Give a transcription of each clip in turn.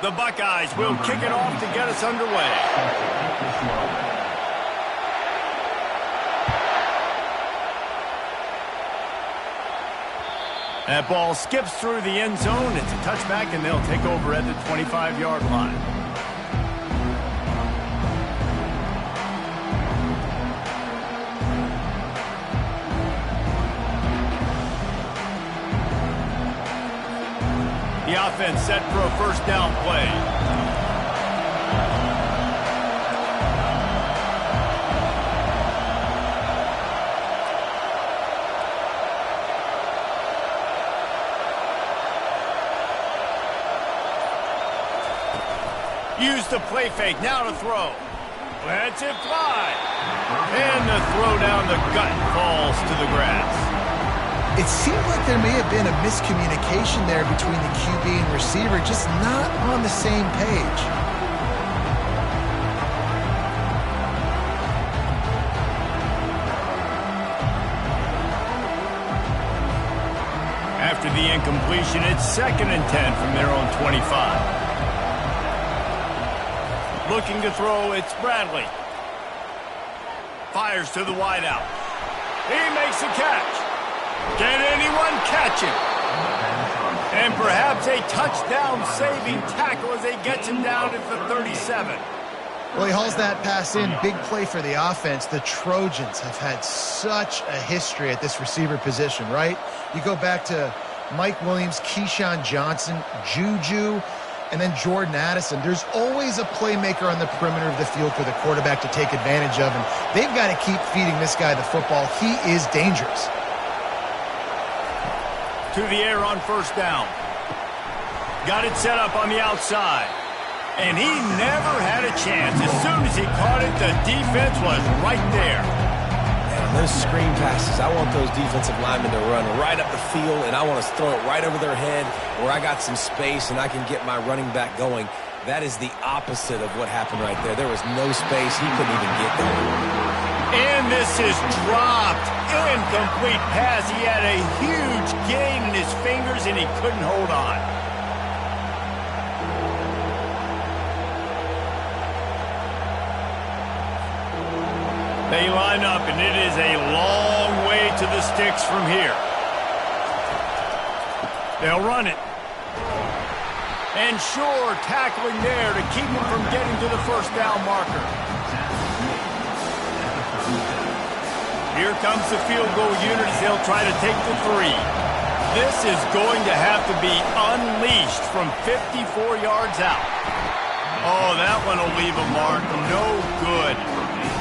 The Buckeyes will kick it off to get us underway. That ball skips through the end zone. It's a touchback, and they'll take over at the 25-yard line. The offense set for a first down play. Use the play fake, now to throw. Lets it fly. And the throw down the gut falls to the grass. It seemed like there may have been a miscommunication there between the QB and receiver, just not on the same page. After the incompletion, it's 2nd and 10 from their own 25. Looking to throw, it's Bradley. Fires to the wideout. He makes a catch. Can anyone catch him? And perhaps a touchdown-saving tackle as he gets him down at the 37. Well, he hauls that pass in. Big play for the offense. The Trojans have had such a history at this receiver position, right? You go back to Mike Williams, Keyshawn Johnson, Juju, and then Jordan Addison. There's always a playmaker on the perimeter of the field for the quarterback to take advantage of, and they've got to keep feeding this guy the football. He is dangerous. To the air on first down. Got it set up on the outside. And he never had a chance. As soon as he caught it, the defense was right there. And those screen passes, I want those defensive linemen to run right up the field, and I want to throw it right over their head where I got some space and I can get my running back going. That is the opposite of what happened right there. There was no space. He couldn't even get there. And this is dropped. Incomplete pass. He had a huge gain in his fingers, and he couldn't hold on. They line up, and it is a long way to the sticks from here. They'll run it. And sure, tackling there to keep him from getting to the first down marker. Here comes the field goal unit as they'll try to take the 3. This is going to have to be unleashed from 54 yards out. Oh, that one will leave a mark. No good.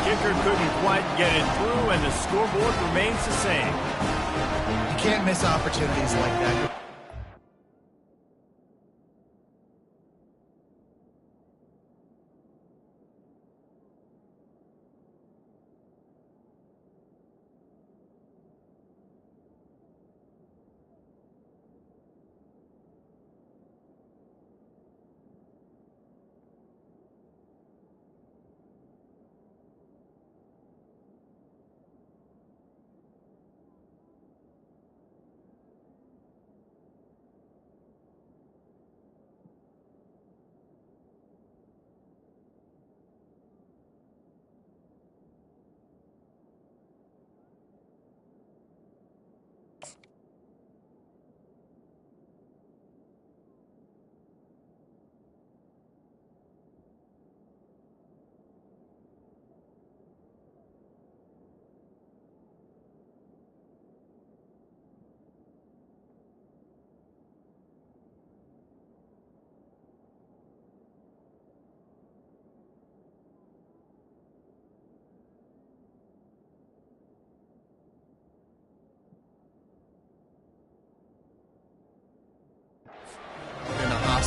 Kicker couldn't quite get it through, and the scoreboard remains the same. You can't miss opportunities like that.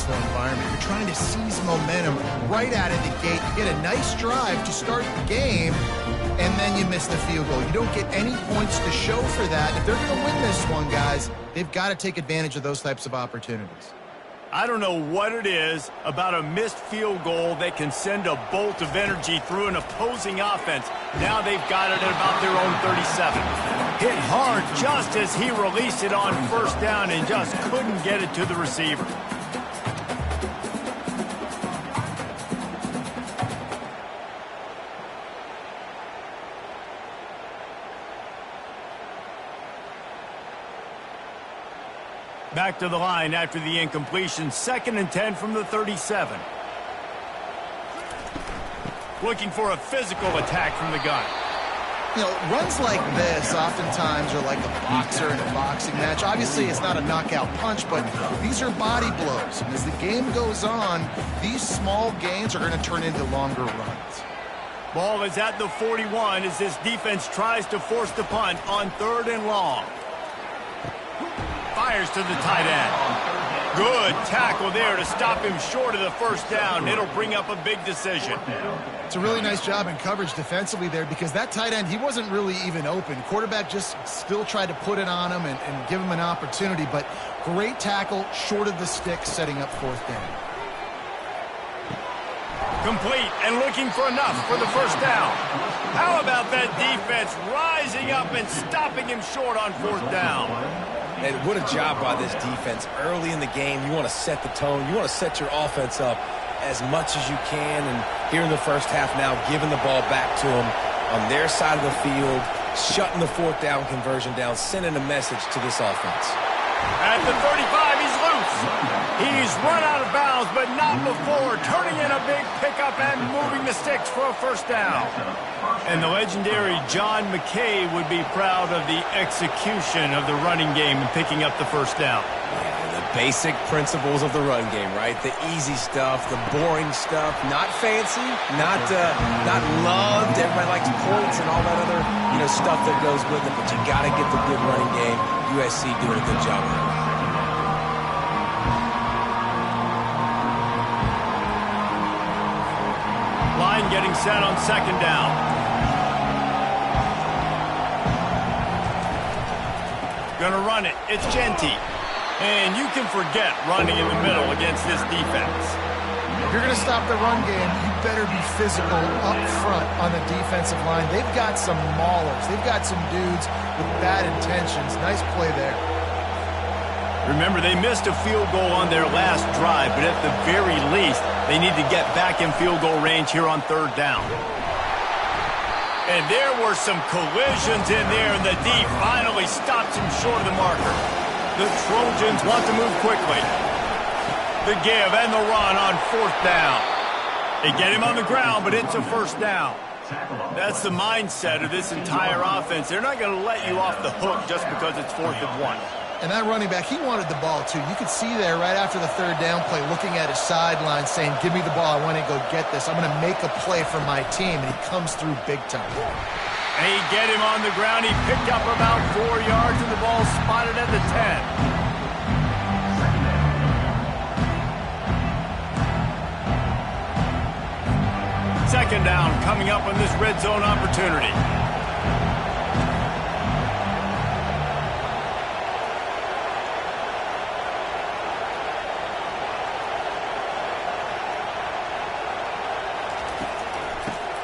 Environment. You're trying to seize momentum right out of the gate. You get a nice drive to start the game, and then you miss the field goal. You don't get any points to show for that. If they're going to win this one, guys, they've got to take advantage of those types of opportunities. I don't know what it is about a missed field goal that can send a bolt of energy through an opposing offense. Now they've got it at about their own 37. Hit hard just as he released it on first down and just couldn't get it to the receiver. Back to the line after the incompletion. 2nd and 10 from the 37. Looking for a physical attack from the gun. You know, runs like this oftentimes are like a boxer in a boxing match. Obviously, it's not a knockout punch, but these are body blows. And as the game goes on, these small gains are going to turn into longer runs. Ball is at the 41 as this defense tries to force the punt on 3rd and long. Fires to the tight end. Good tackle there to stop him short of the 1st down. It'll bring up a big decision. It's a really nice job in coverage defensively there because that tight end, he wasn't really even open. Quarterback just still tried to put it on him and give him an opportunity, but great tackle short of the stick, setting up 4th down. Complete and looking for enough for the 1st down. How about that defense rising up and stopping him short on 4th down? And what a job by this defense. Early in the game, you want to set the tone. You want to set your offense up as much as you can. And here in the 1st half now, giving the ball back to them on their side of the field, shutting the 4th down conversion down, sending a message to this offense. At the 35, he's loose. He's run out of bounds, but not before turning in a big pickup and moving the sticks for a 1st down. And the legendary John McKay would be proud of the execution of the running game and picking up the 1st down. Yeah, the basic principles of the run game, right? The easy stuff, the boring stuff, not fancy, not loved. Everybody likes points and all that other, stuff that goes with it, but you got to get the good running game. USC doing a good job of it. Line getting set on 2nd down. Gonna run it. It's Genty. And you can forget running in the middle against this defense. If you're going to stop the run game, you better be physical up front on the defensive line. They've got some maulers. They've got some dudes with bad intentions. Nice play there. Remember, they missed a field goal on their last drive, but at the very least, they need to get back in field goal range here on 3rd down. And there were some collisions in there, and the D finally stops him short of the marker. The Trojans want to move quickly. The give and the run on 4th down. They get him on the ground, but it's a 1st down. That's the mindset of this entire offense. They're not going to let you off the hook just because it's 4th and 1. And that running back, he wanted the ball, too. You could see there right after the 3rd down play, looking at his sideline, saying, give me the ball. I want to go get this. I'm going to make a play for my team. And he comes through big time. And he get him on the ground. He picked up about 4 yards, and the ball spotted at the 10. Second down coming up on this red zone opportunity.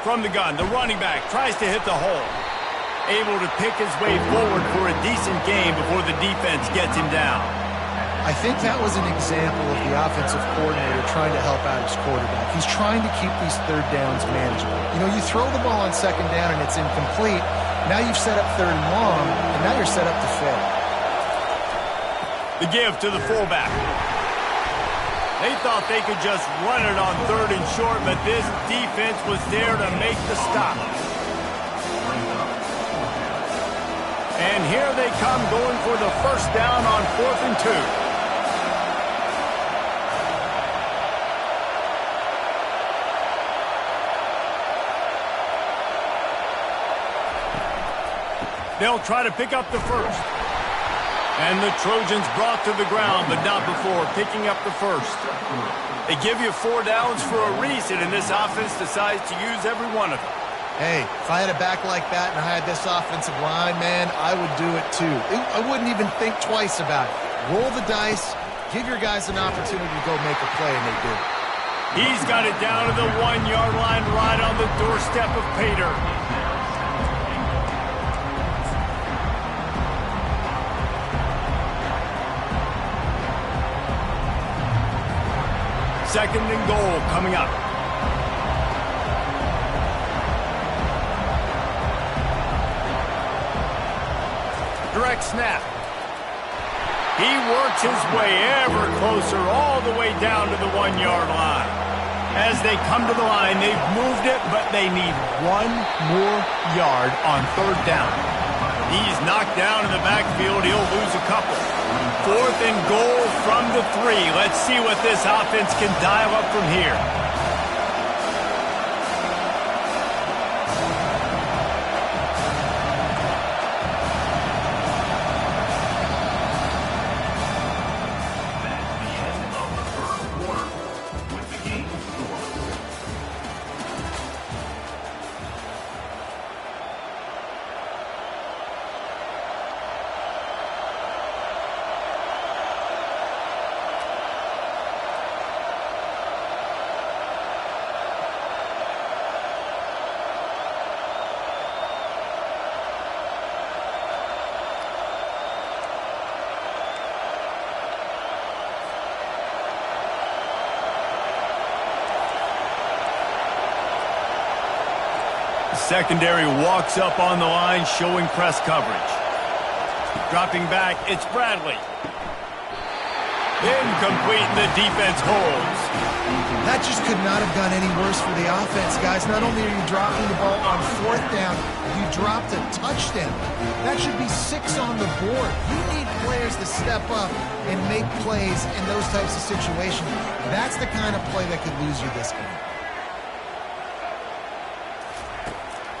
From the gun, the running back tries to hit the hole. Able to pick his way forward for a decent gain before the defense gets him down. I think that was an example of the offensive coordinator trying to help out his quarterback. He's trying to keep these 3rd downs manageable. You throw the ball on 2nd down and it's incomplete. Now you've set up 3rd and long, and now you're set up to fail. The give to the fullback. They thought they could just run it on 3rd and short, but this defense was there to make the stop. And here they come going for the 1st down on 4th and 2. They'll try to pick up the 1st. And the Trojans brought to the ground, but not before picking up the 1st. They give you 4 downs for a reason, and this offense decides to use every one of them. Hey, if I had a back like that and I had this offensive line, man, I would do it too. I wouldn't even think twice about it. Roll the dice, give your guys an opportunity to go make a play, and they do. He's got it down to the 1-yard line right on the doorstep of Pater. Second and goal coming up. Direct snap. He works his way ever closer all the way down to the 1-yard line. As they come to the line, they've moved it, but they need 1 more yard on 3rd down. He's knocked down in the backfield. He'll lose a couple. 4th and goal from the 3. Let's see what this offense can dial up from here. Secondary walks up on the line, showing press coverage. Dropping back, it's Bradley. Incomplete, and the defense holds. That just could not have gone any worse for the offense, guys. Not only are you dropping the ball on 4th down, you dropped a touchdown. That should be 6 on the board. You need players to step up and make plays in those types of situations. That's the kind of play that could lose you this game.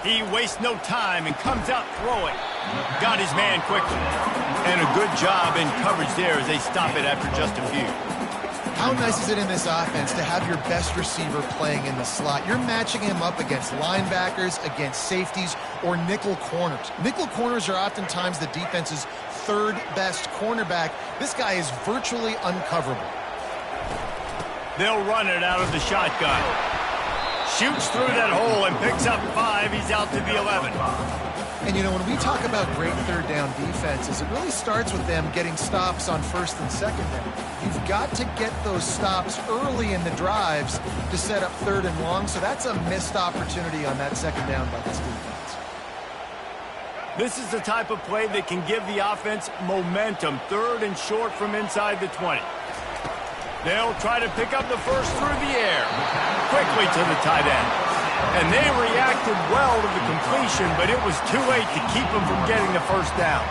He wastes no time and comes out throwing. Got his man quickly. And a good job in coverage there as they stop it after just a few. How nice is it in this offense to have your best receiver playing in the slot? You're matching him up against linebackers, against safeties, or nickel corners. Nickel corners are oftentimes the defense's 3rd best cornerback. This guy is virtually uncoverable. They'll run it out of the shotgun. Shoots through that hole and picks up 5. He's out to the 11. And, you know, when we talk about great 3rd down defenses, it really starts with them getting stops on 1st and 2nd down. You've got to get those stops early in the drives to set up 3rd and long, so that's a missed opportunity on that 2nd down by this defense. This is the type of play that can give the offense momentum. 3rd and short from inside the 20. They'll try to pick up the first through the air. Quickly to the tight end. And they reacted well to the completion, but it was too late to keep them from getting the 1st down.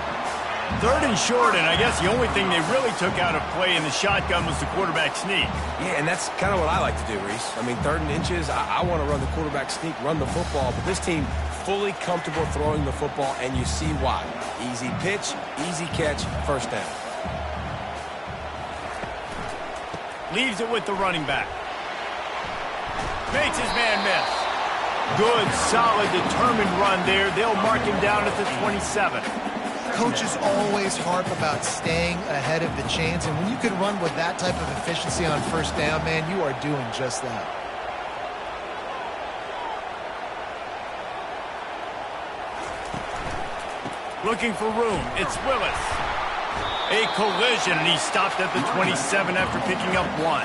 3rd and short, and I guess the only thing they really took out of play in the shotgun was the quarterback sneak. Yeah, and that's kind of what I like to do, Reese. I mean, 3rd and inches, I want to run the quarterback sneak, run the football, but this team fully comfortable throwing the football, and you see why. Easy pitch, easy catch, 1st down. Leaves it with the running back. Makes his man miss. Good, solid, determined run there. They'll mark him down at the 27. Coaches always harp about staying ahead of the chains, and when you can run with that type of efficiency on 1st down, man, you are doing just that. Looking for room. It's Willis. A collision, and he stopped at the 27 after picking up 1.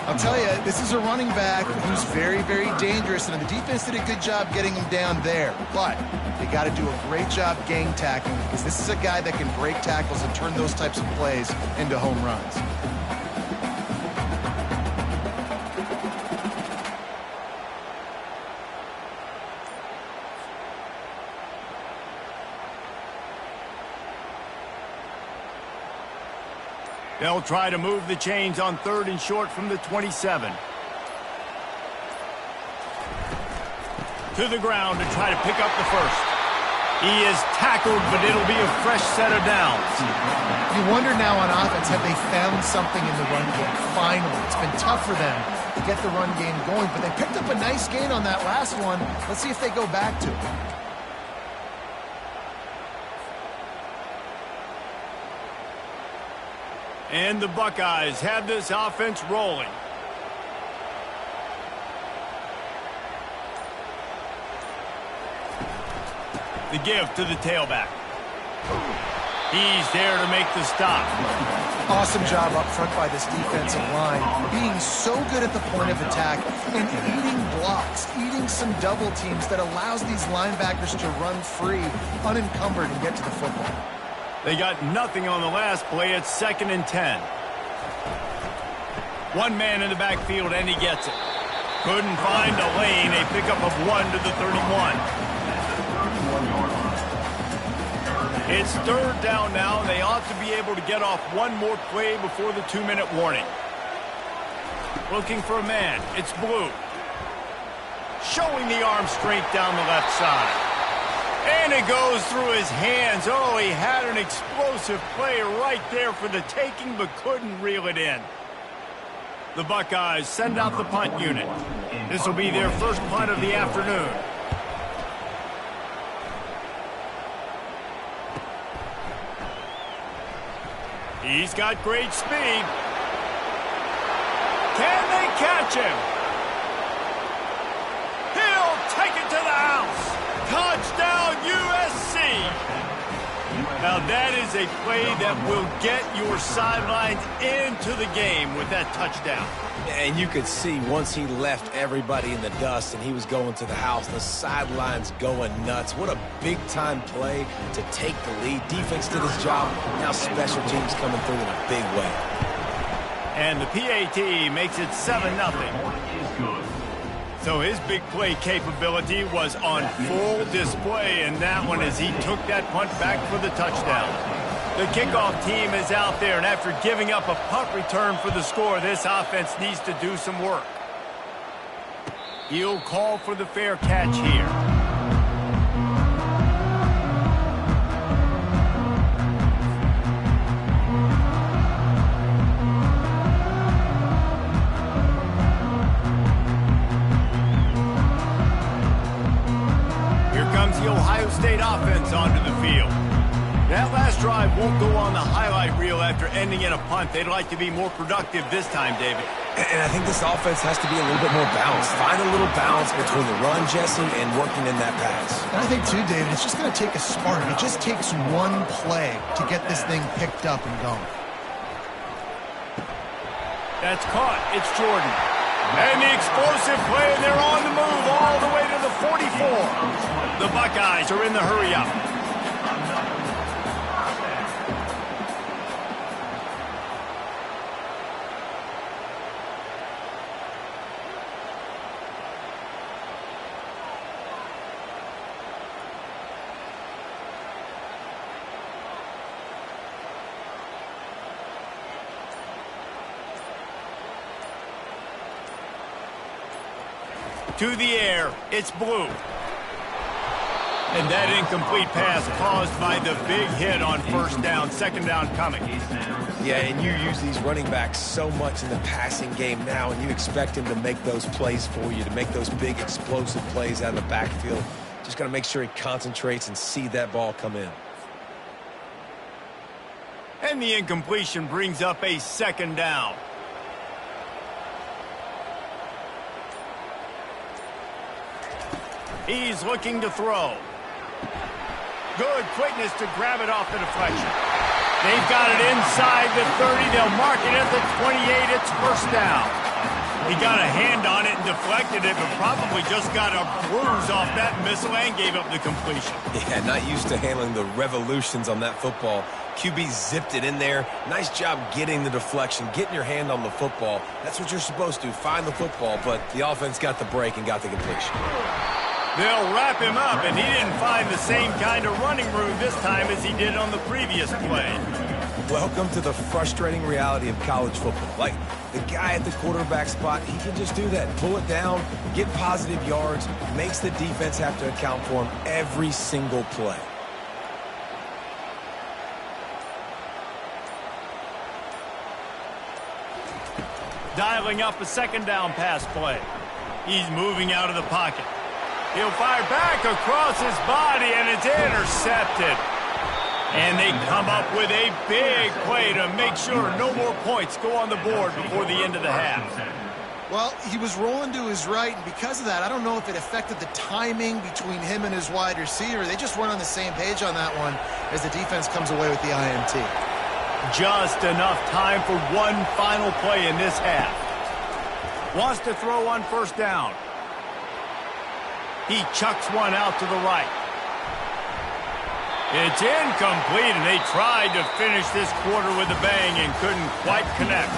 I'll tell you, this is a running back who's very, very dangerous, and the defense did a good job getting him down there. But they got to do a great job gang tackling, because this is a guy that can break tackles and turn those types of plays into home runs. They'll try to move the chains on 3rd and short from the 27. To the ground to try to pick up the first. He is tackled, but it'll be a fresh set of downs. You wonder now on offense, have they found something in the run game? Finally, it's been tough for them to get the run game going, but they picked up a nice gain on that last one. Let's see if they go back to it. And the Buckeyes have this offense rolling. The give to the tailback. He's there to make the stop. Awesome job up front by this defensive line, being so good at the point of attack and eating blocks, eating some double teams that allows these linebackers to run free, unencumbered, and get to the football. They got nothing on the last play. It's 2nd and 10. One man in the backfield, and he gets it. Couldn't find a lane. A pickup of 1 to the 31. It's 3rd down now, and they ought to be able to get off one more play before the 2-minute warning. Looking for a man. It's Blue. Showing the arm strength down the left side. And it goes through his hands. Oh, he had an explosive play right there for the taking, but couldn't reel it in. The Buckeyes send out the punt unit. This will be their first punt of the afternoon. He's got great speed. Can they catch him? He'll take it to the house. Touchdown, USC. Now that is a play that will get your sidelines into the game with that touchdown. And you could see once he left everybody in the dust and he was going to the house, the sidelines going nuts. What a big-time play to take the lead. Defense did his job. Now special teams coming through in a big way. And the PAT makes it 7-0. So his big play capability was on full display in that one as he took that punt back for the touchdown. The kickoff team is out there, and after giving up a punt return for the score, this offense needs to do some work. He'll call for the fair catch here. The Ohio State offense onto the field. That last drive won't go on the highlight reel after ending in a punt. They'd like to be more productive this time, David. And I think this offense has to be a little bit more balanced. Find a little balance between the run, Jesse, and working in that pass. And I think, too, David, it's just going to take a spark. It just takes one play to get this thing picked up and going. That's caught. It's Jordan. And the explosive play, and they're on the move all the way to the 44. The Buckeyes are in the hurry-up. To the air, it's Blue. And that incomplete pass caused by the big hit on 1st down, 2nd down coming. Yeah, and you use these running backs so much in the passing game now, and you expect him to make those plays for you, to make those big explosive plays out of the backfield. Just got to make sure he concentrates and see that ball come in. And the incompletion brings up a 2nd down. He's looking to throw. Good quickness to grab it off the deflection. They've got it inside the 30. They'll mark it at the 28. It's 1st down. He got a hand on it and deflected it, but probably just got a bruise off that missile and gave up the completion. Yeah, not used to handling the revolutions on that football. QB zipped it in there. Nice job getting the deflection, getting your hand on the football. That's what you're supposed to, find the football, but the offense got the break and got the completion. They'll wrap him up, and he didn't find the same kind of running room this time as he did on the previous play. Welcome to the frustrating reality of college football. Like, the guy at the quarterback spot, he can just do that. Pull it down, get positive yards, makes the defense have to account for him every single play. Dialing up a 2nd down pass play. He's moving out of the pocket. He'll fire back across his body, and it's intercepted. And they come up with a big play to make sure no more points go on the board before the end of the half. Well, he was rolling to his right, and because of that, I don't know if it affected the timing between him and his wide receiver. They just weren't on the same page on that one as the defense comes away with the INT. Just enough time for one final play in this half. Wants to throw on 1st down. He chucks one out to the right. It's incomplete, and they tried to finish this quarter with a bang and couldn't quite connect.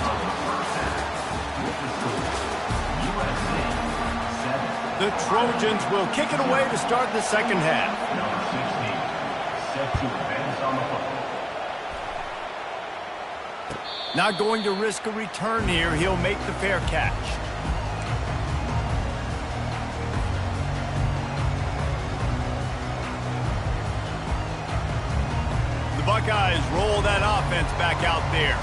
The Trojans will kick it away to start the second half. Not going to risk a return here. He'll make the fair catch. Buckeyes roll that offense back out there.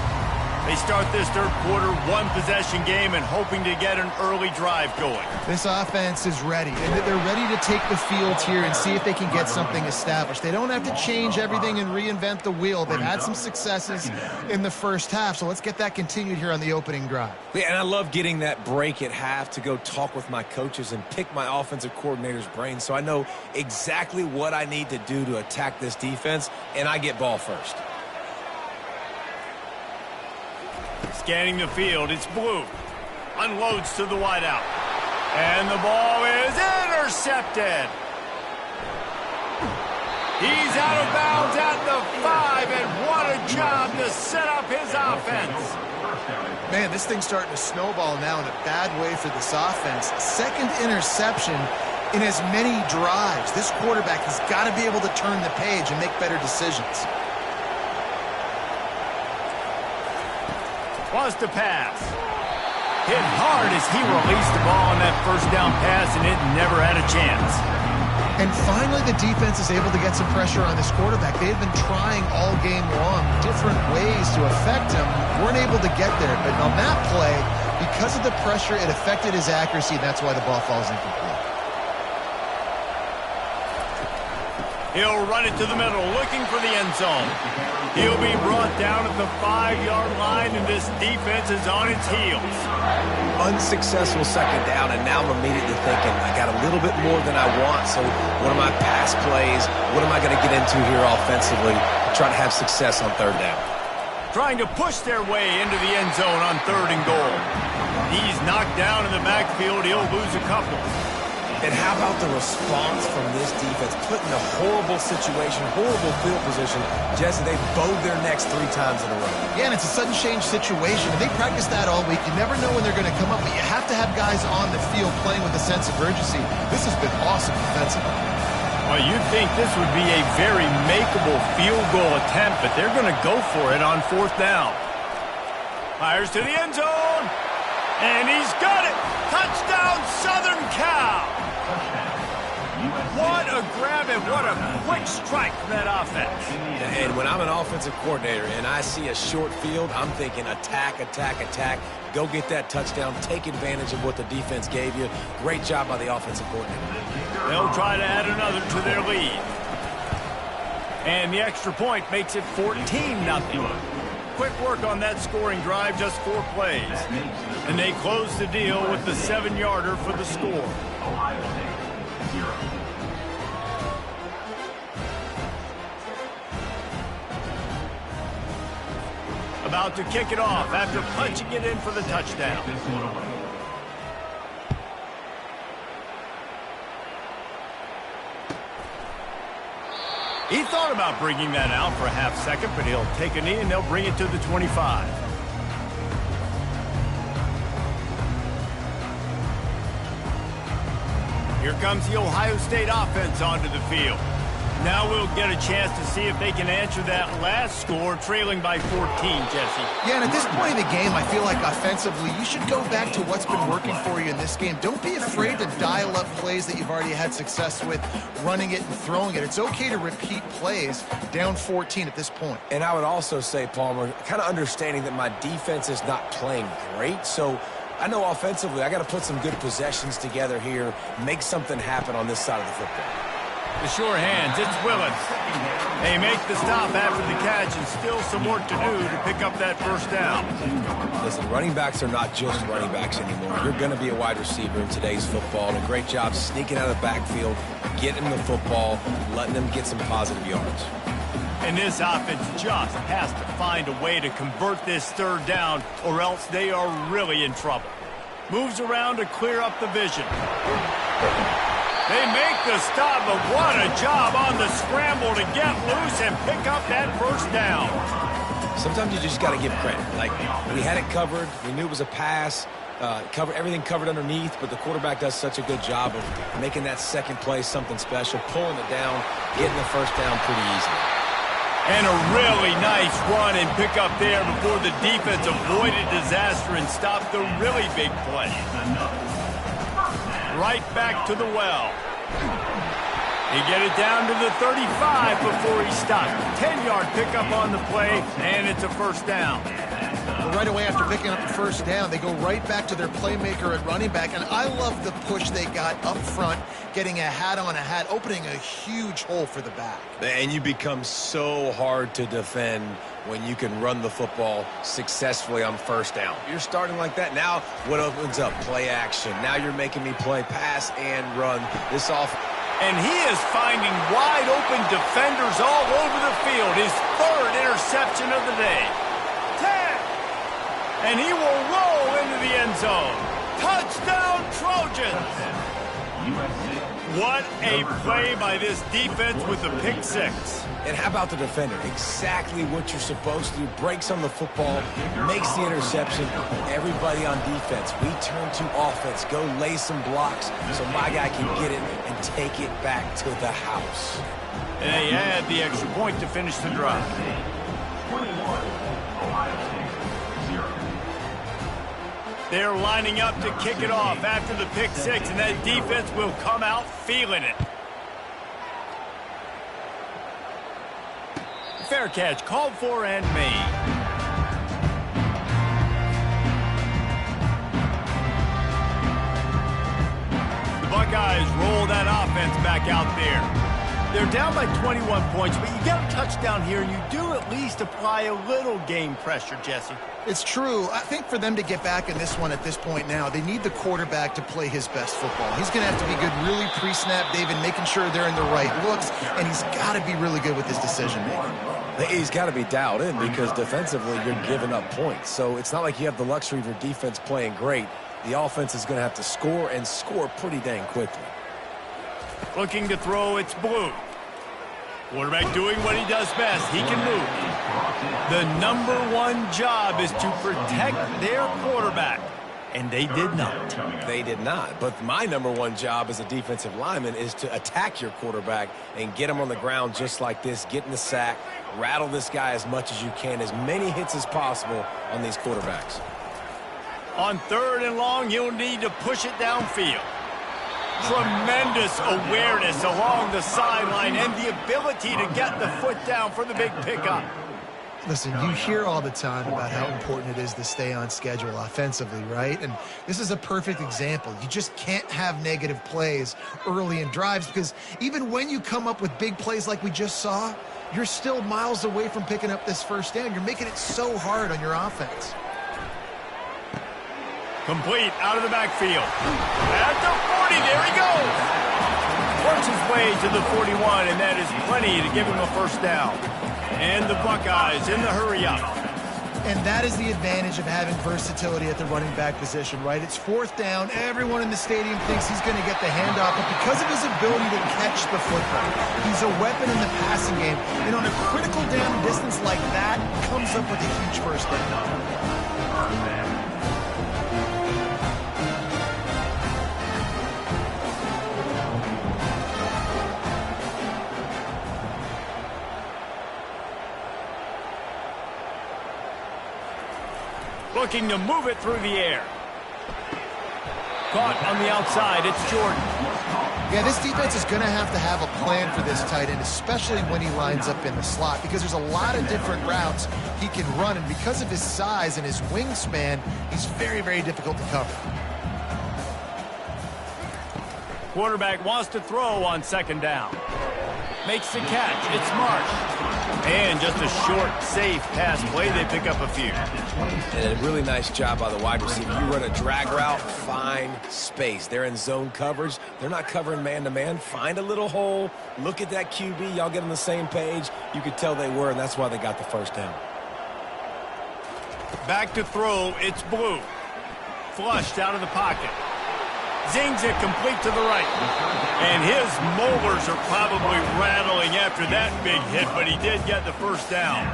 They start this third quarter, one-possession game, and hoping to get an early drive going. This offense is ready. They're ready to take the field here and see if they can get something established. They don't have to change everything and reinvent the wheel. They've had some successes in the first half, so let's get that continued here on the opening drive. Yeah, and I love getting that break at half to go talk with my coaches and pick my offensive coordinator's brain so I know exactly what I need to do to attack this defense, and I get ball first. Scanning the field, it's Blue. Unloads to the wideout. And the ball is intercepted. He's out of bounds at the 5, and what a job to set up his offense. Man, this thing's starting to snowball now in a bad way for this offense. Second interception in as many drives. This quarterback has got to be able to turn the page and make better decisions. Wants to pass. Hit hard as he released the ball on that first down pass, and it never had a chance. And finally, the defense is able to get some pressure on this quarterback. They've been trying all game long different ways to affect him. Weren't able to get there, but on that play, because of the pressure, it affected his accuracy, and that's why the ball falls incomplete. He'll run it to the middle, looking for the end zone. He'll be brought down at the 5-yard line, and this defense is on its heels. Unsuccessful second down, and now I'm immediately thinking, I got a little bit more than I want, so what are my pass plays? What am I going to get into here offensively to try to have success on third down? Trying to push their way into the end zone on 3rd and goal. He's knocked down in the backfield. He'll lose a couple. And how about the response from this defense? Put in a horrible situation, horrible field position. Jesse, they bowed their necks 3 times in a row. Yeah, and it's a sudden change situation. And they practice that all week. You never know when they're going to come up, but you have to have guys on the field playing with a sense of urgency. This has been awesome defensively. Well, you'd think this would be a very makeable field goal attempt, but they're going to go for it on 4th down. Fires to the end zone, and he's got it. Touchdown, Southern Cal. What a grab and what a quick strike from that offense. And when I'm an offensive coordinator and I see a short field, I'm thinking attack, attack, attack. Go get that touchdown. Take advantage of what the defense gave you. Great job by the offensive coordinator. They'll try to add another to their lead. And the extra point makes it 14-0. Quick work on that scoring drive, just 4 plays. And they close the deal with the 7-yarder for the score. About to kick it off after punching it in for the touchdown. He thought about bringing that out for a half second, but he'll take a knee and they'll bring it to the 25. Here comes the Ohio State offense onto the field. Now we'll get a chance to see if they can answer that last score, trailing by 14, Jesse. Yeah, and at this point in the game, I feel like offensively, you should go back to what's been working for you in this game. Don't be afraid to dial up plays that you've already had success with, running it and throwing it. It's okay to repeat plays down 14 at this point. And I would also say, Palmer, kind of understanding that my defense is not playing great, so I know offensively I got to put some good possessions together here, make something happen on this side of the football. The sure hands, it's Willis. They make the stop after the catch and still some work to do to pick up that first down. Listen, running backs are not just running backs anymore. You're going to be a wide receiver in today's football, and a great job sneaking out of the backfield, getting the football, letting them get some positive yards. And this offense just has to find a way to convert this 3rd down, or else they are really in trouble. Moves around to clear up the vision. They make the stop, but what a job on the scramble to get loose and pick up that first down. Sometimes you just got to give credit. Like, we had it covered. We knew it was a pass. Everything covered underneath, but the quarterback does such a good job of making that second play something special, pulling it down, getting the first down pretty easily. And a really nice run and pick up there before the defense avoided disaster and stopped the really big play. Right back to the well. He get it down to the 35 before he stopped. 10-yard pickup on the play, and it's a first down. Well, right away after picking up the first down, they go right back to their playmaker at running back, and I love the push they got up front, getting a hat on a hat, opening a huge hole for the back. And you become so hard to defend when you can run the football successfully on first down. You're starting like that. Now what opens up? Play action. Now you're making me play pass and run. This off. And he is finding wide open defenders all over the field. His third interception of the day. 10. And he will roll into the end zone. Touchdown, Trojans! What a play by this defense with the pick six. And how about the defender? Exactly what you're supposed to do. Breaks on the football, makes the interception. Everybody on defense, we turn to offense. Go lay some blocks so my guy can get it and take it back to the house. And they add the extra point to finish the drive. They're lining up to kick it off after the pick six, and that defense will come out feeling it. Fair catch, called for and made. The Buckeyes roll that offense back out there. They're down by 21 points, but you get a touchdown here, and you do at least apply a little game pressure, Jesse. It's true. I think for them to get back in this one at this point now, they need the quarterback to play his best football. He's going to have to be good really pre-snap, David, making sure they're in the right looks, and he's got to be really good with his decision-making. He's got to be dialed in because defensively you're giving up points. So it's not like you have the luxury of your defense playing great. The offense is going to have to score and score pretty dang quickly. Looking to throw, it's Blue. Quarterback doing what he does best. He can move. The number one job is to protect their quarterback. And they did not. They did not. But my number one job as a defensive lineman is to attack your quarterback and get him on the ground just like this, get in the sack, rattle this guy as much as you can, as many hits as possible on these quarterbacks. On third and long, you'll need to push it downfield. Tremendous awareness along the sideline and the ability to get the foot down for the big pickup. Listen, you hear all the time about how important it is to stay on schedule offensively, right? And this is a perfect example. You just can't have negative plays early in drives because even when you come up with big plays like we just saw, you're still miles away from picking up this first down. You're making it so hard on your offense. Complete out of the backfield. At the 40, there he goes. Works his way to the 41, and that is plenty to give him a first down. And the Buckeyes in the hurry-up. And that is the advantage of having versatility at the running back position, right? It's fourth down. Everyone in the stadium thinks he's going to get the handoff, but because of his ability to catch the football, he's a weapon in the passing game. And on a critical down distance like that, comes up with a huge first down. Looking to move it through the air. Caught on the outside, it's Jordan. Yeah, this defense is going to have a plan for this tight end, especially when he lines up in the slot, because there's a lot of different routes he can run, and because of his size and his wingspan, he's very, very difficult to cover. Quarterback wants to throw on second down. Makes the catch, it's Marsh. And just a short, safe pass play. They pick up a few. And a really nice job by the wide receiver. You run a drag route, find space. They're in zone coverage. They're not covering man-to-man. Find a little hole. Look at that QB. Y'all get on the same page. You could tell they were, and that's why they got the first down. Back to throw. It's Blue. Flushed out of the pocket. Zings it complete to the right. And his molars are probably rattling after that big hit, but he did get the first down.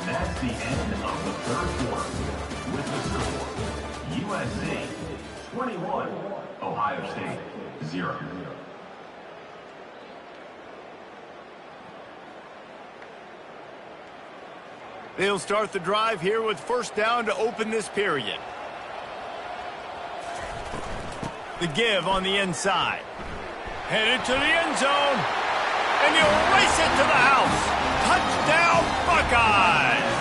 That's the end of the third quarter. With the score, USC 21, Ohio State 0. They'll start the drive here with first down to open this period. The give on the inside. Headed to the end zone. And he'll race it to the house. Touchdown, Buckeyes!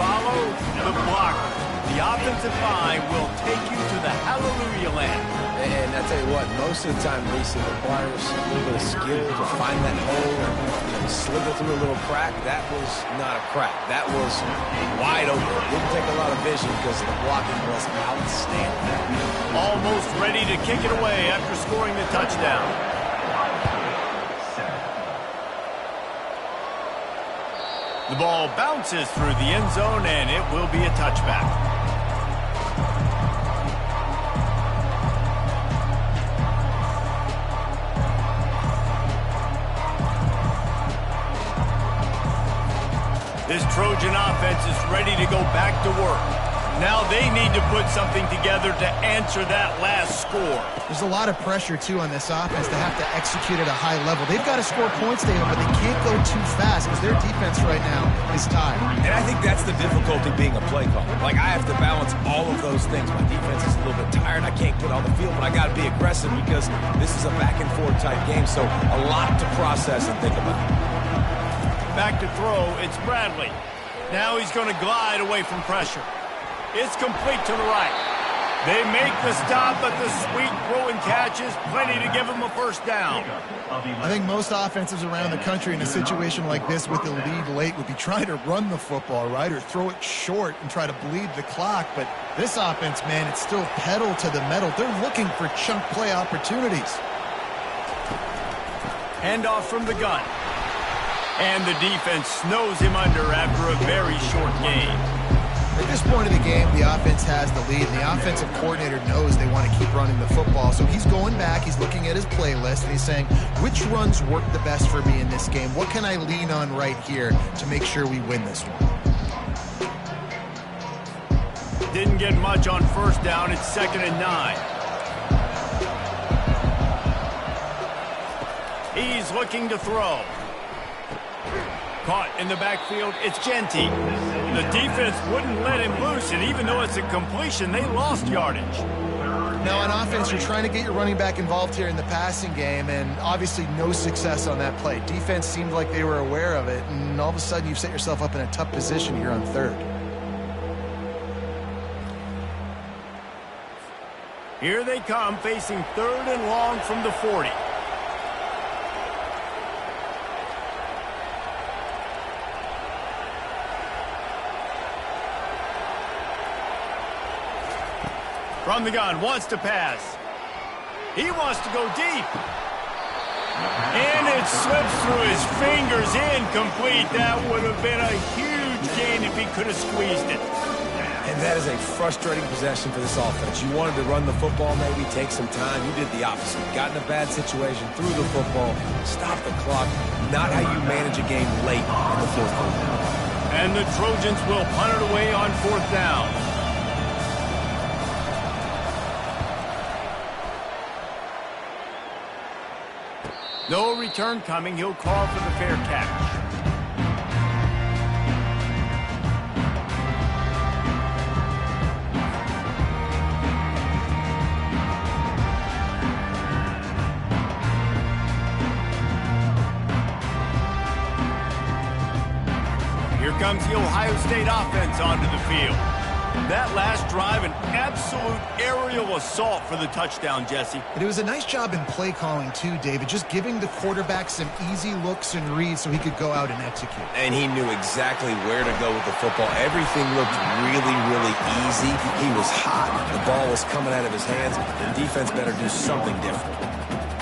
Follow the blocker. The offensive line will take you to the hallelujah land. And I tell you what, most of the time, Reese, it requires a little bit of skill to find that hole and slither through a little crack. That was not a crack. That was wide open. Didn't take a lot of vision because the blocking was outstanding. Almost ready to kick it away after scoring the touchdown. The ball bounces through the end zone, and it will be a touchback. This Trojan offense is ready to go back to work. Now they need to put something together to answer that last score. There's a lot of pressure, too, on this offense to have to execute at a high level. They've got to score points, David, but they can't go too fast because their defense right now is tired. And I think that's the difficulty being a play caller. Like, I have to balance all of those things. My defense is a little bit tired. I can't get on the field, but I got to be aggressive because this is a back-and-forth type game, so a lot to process and think about. Back to throw, it's Bradley. Now he's going to glide away from pressure. It's complete to the right. They make the stop, but the sweet throw and catch is plenty to give them a first down. I think most offenses around the country in a situation like this with the lead late would be trying to run the football, right, or throw it short and try to bleed the clock. But this offense, man, it's still pedal to the metal. They're looking for chunk play opportunities. Handoff from the gun. And the defense snows him under after a very short game. At this point of the game, the offense has the lead, and the offensive coordinator knows they want to keep running the football. So he's going back, he's looking at his playlist, and he's saying, which runs work the best for me in this game? What can I lean on right here to make sure we win this one? Didn't get much on first down. It's 2nd and 9. He's looking to throw. Caught in the backfield, it's Genty. The defense wouldn't let him loose, and even though it's a completion, they lost yardage. Now, on offense, you're trying to get your running back involved here in the passing game, and obviously no success on that play. Defense seemed like they were aware of it, and all of a sudden you've set yourself up in a tough position here on third. Here they come, facing 3rd and long from the 40. From the gun, wants to pass. He wants to go deep. And it slips through his fingers, incomplete. That would have been a huge gain if he could have squeezed it. And that is a frustrating possession for this offense. You wanted to run the football, maybe take some time. You did the opposite. Got in a bad situation, threw the football, stopped the clock. Not how you manage a game late in the 4th quarter. And the Trojans will punt it away on 4th down. No return coming. He'll call for the fair catch. Here comes the Ohio State offense onto the field. That last drive, an absolute aerial assault for the touchdown, Jesse. And it was a nice job in play calling too, David, just giving the quarterback some easy looks and reads so he could go out and execute. And he knew exactly where to go with the football. Everything looked really, really easy. He was hot. The ball was coming out of his hands. The defense better do something different.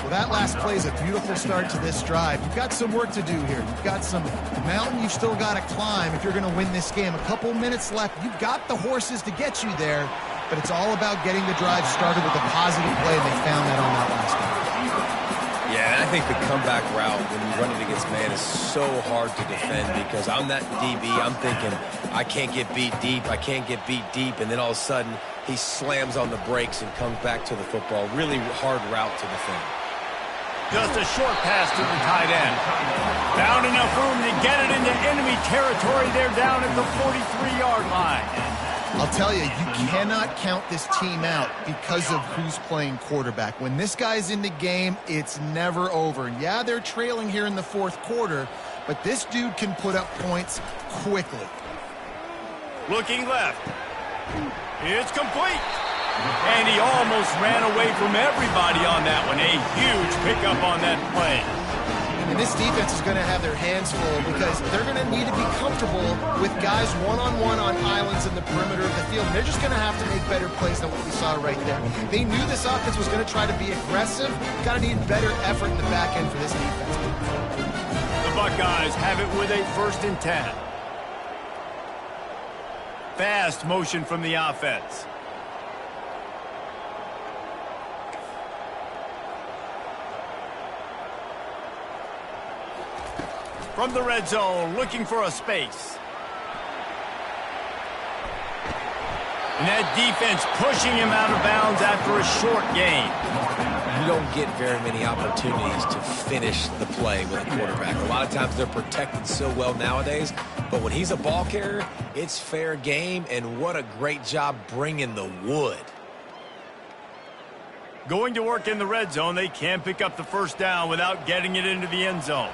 Well, that last play is a beautiful start to this drive. You've got some work to do here. You've got some mountain you've still got to climb if you're going to win this game. A couple minutes left. You've got the horses to get you there, but it's all about getting the drive started with a positive play, and they found that on that last one. Yeah, and I think the comeback route when you run it against man is so hard to defend because I'm that DB. I'm thinking, I can't get beat deep. I can't get beat deep. And then all of a sudden, he slams on the brakes and comes back to the football. Really hard route to defend. Just a short pass to the tight end. Found enough room to get it into enemy territory. They're down at the 43-yard line. I'll tell you, you cannot count this team out because of who's playing quarterback. When this guy's in the game, it's never over. And yeah, they're trailing here in the fourth quarter, but this dude can put up points quickly. Looking left. It's complete. And he almost ran away from everybody on that one. A huge pickup on that play. And this defense is going to have their hands full because they're going to need to be comfortable with guys one-on-one on islands in the perimeter of the field. And they're just going to have to make better plays than what we saw right there. They knew this offense was going to try to be aggressive. Got to need better effort in the back end for this defense. The Buckeyes have it with a 1st and 10. Fast motion from the offense. From the red zone, looking for a space. And that defense pushing him out of bounds after a short gain. You don't get very many opportunities to finish the play with a quarterback. A lot of times they're protected so well nowadays, but when he's a ball carrier, it's fair game, and what a great job bringing the wood. Going to work in the red zone, they can pick up the 1st down without getting it into the end zone.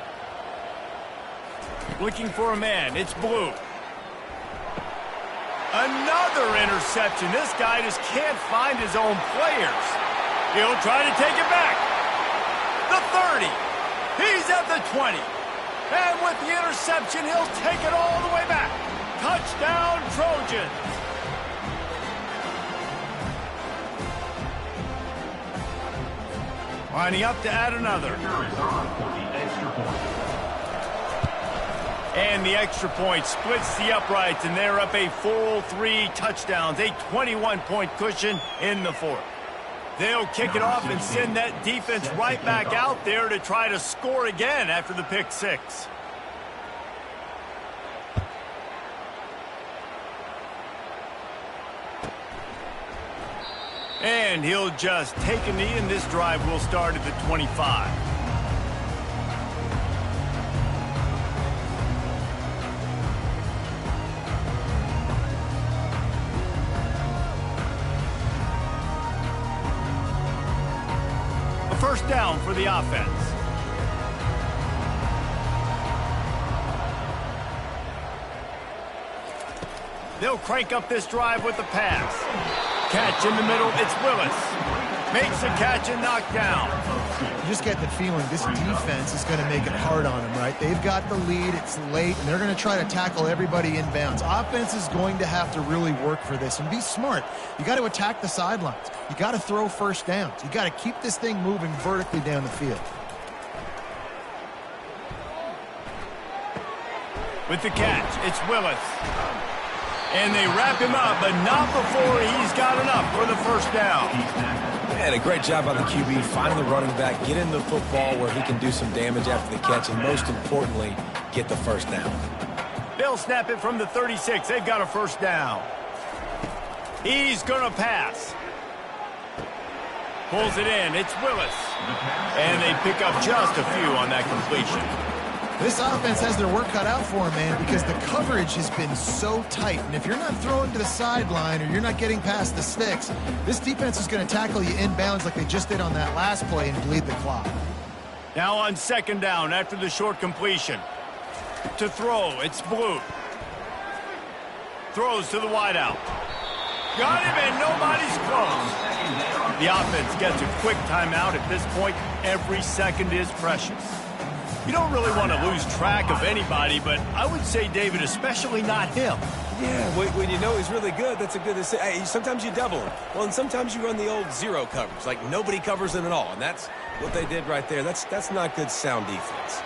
Looking for a man. It's Blue. Another interception. This guy just can't find his own players. He'll try to take it back. The 30. He's at the 20. And with the interception, he'll take it all the way back. Touchdown, Trojans. Lining up to add another. And the extra point splits the uprights, and they're up a full 3 touchdowns, a 21-point cushion in the 4th. They'll kick it off and send that defense right back out there to try to score again after the pick 6. And he'll just take a knee, and this drive will start at the 25. First down for the offense. They'll crank up this drive with the pass. Catch in the middle, it's Willis. Makes a catch and knocked down. You just get the feeling this defense is going to make it hard on them, right? They've got the lead, it's late, and they're going to try to tackle everybody inbounds. Offense is going to have to really work for this and be smart. You got to attack the sidelines. You got to throw 1st downs. You got to keep this thing moving vertically down the field. With the catch, it's Willis. And they wrap him up, but not before he's got enough for the 1st down. And a great job on the QB, finding the running back, getting the football where he can do some damage after the catch, and most importantly, get the 1st down. They'll snap it from the 36. They've got a 1st down. He's going to pass. Pulls it in. It's Willis. And they pick up just a few on that completion. This offense has their work cut out for them, man, because the coverage has been so tight. And if you're not throwing to the sideline or you're not getting past the sticks, this defense is going to tackle you inbounds like they just did on that last play and bleed the clock. Now on 2nd down after the short completion. To throw, it's Blue. Throws to the wideout. Got him, and nobody's close. The offense gets a quick timeout. At this point, every second is precious. You don't really want to lose track of anybody, but I would say, David, especially not him. Yeah, when you know he's really good, that's a good decision. Hey, sometimes you double him. Well, and sometimes you run the old zero coverage, like nobody covers him at all. And that's what they did right there. That's not good sound defense.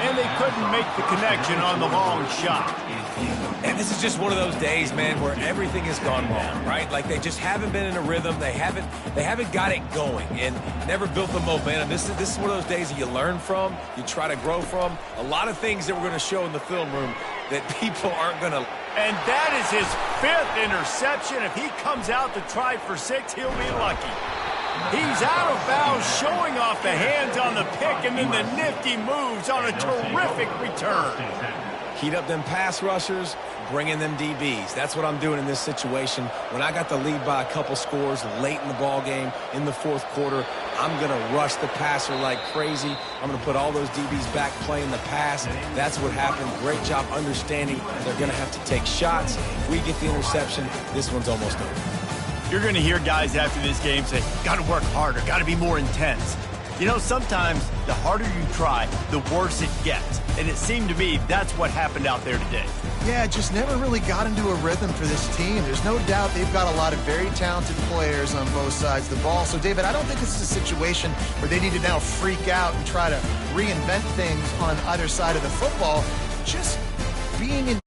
And they couldn't make the connection on the long shot. And this is just one of those days, man, where everything has gone wrong, right? Like they just haven't been in a rhythm. They haven't got it going and never built the momentum. This is one of those days that you learn from, you try to grow from. A lot of things that we're going to show in the film room that people aren't going to. And that is his 5th interception. If he comes out to try for 6, he'll be lucky. He's out of bounds, showing off the hands on the pick, and then the nifty moves on a terrific return. Heat up them pass rushers, bring in them DBs. That's what I'm doing in this situation. When I got the lead by a couple scores late in the ball game in the 4th quarter, I'm going to rush the passer like crazy. I'm going to put all those DBs back playing the pass. That's what happened. Great job understanding they're going to have to take shots. If we get the interception, this one's almost over. You're going to hear guys after this game say, got to work harder, got to be more intense. You know, sometimes the harder you try, the worse it gets. And it seemed to me that's what happened out there today. Yeah, just never really got into a rhythm for this team. There's no doubt they've got a lot of very talented players on both sides of the ball. So, David, I don't think this is a situation where they need to now freak out and try to reinvent things on either side of the football. Just being in